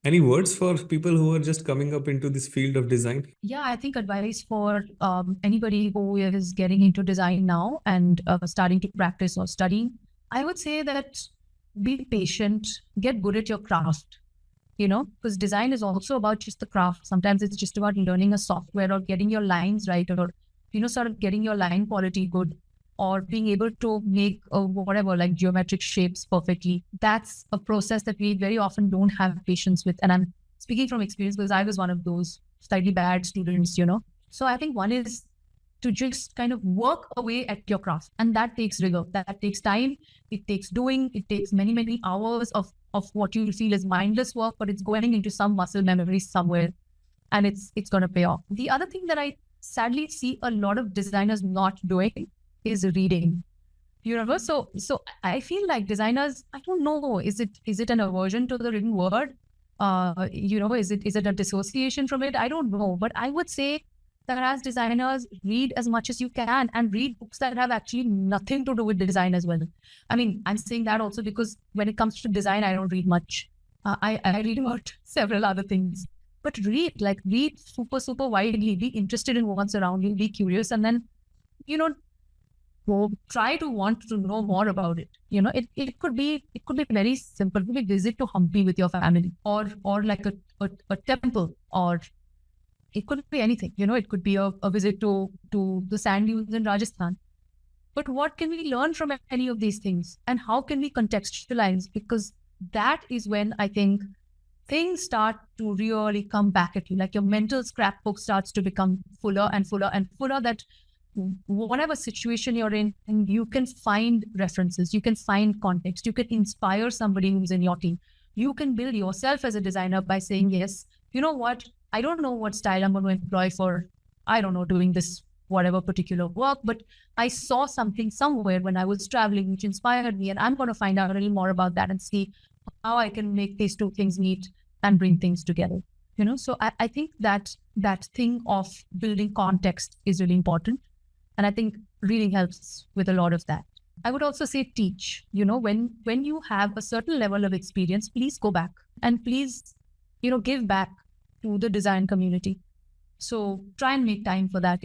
Any words for people who are just coming up into this field of design? Yeah, I think advice for anybody who is getting into design now and starting to practice or study, I would say that be patient, get good at your craft, because design is also about just the craft. Sometimes it's just about learning a software or getting your lines right, or, sort of getting your line quality good, or being able to make whatever, like geometric shapes perfectly. That's a process that we very often don't have patience with. And I'm speaking from experience because I was one of those slightly bad students. So I think one is to just kind of work away at your craft. And that takes rigor, that takes time, it takes doing, it takes many, many hours of what you feel is mindless work, but it's going into some muscle memory somewhere, and it's going to pay off. The other thing that I sadly see a lot of designers not doing is reading. So I feel like designers, I don't know, is it an aversion to the written word? Is it a dissociation from it? I don't know. But I would say that as designers, read as much as you can and read books that have actually nothing to do with design as well. I mean, I'm saying that also because when it comes to design, I don't read much. I read about several other things. But read super, super widely, be interested in what's around you, be curious, and then, you know, try to want to know more about it. It could be very simple. Maybe visit to Hampi with your family, or like a temple, or it could be anything. It could be a visit to the sand dunes in Rajasthan. But what can we learn from any of these things, and how can we contextualize? Because that is when I think things start to really come back at you. Like your mental scrapbook starts to become fuller and fuller and fuller, that whatever situation you're in, and you can find references, you can find context, you can inspire somebody who's in your team. You can build yourself as a designer by saying, yes, you know what, I don't know what style I'm going to employ for, I don't know, doing this whatever particular work, but I saw something somewhere when I was traveling which inspired me, and I'm going to find out a little more about that and see how I can make these two things meet and bring things together. So I think that thing of building context is really important. And I think reading helps with a lot of that. I would also say teach. When you have a certain level of experience, please go back and please, give back to the design community. So try and make time for that.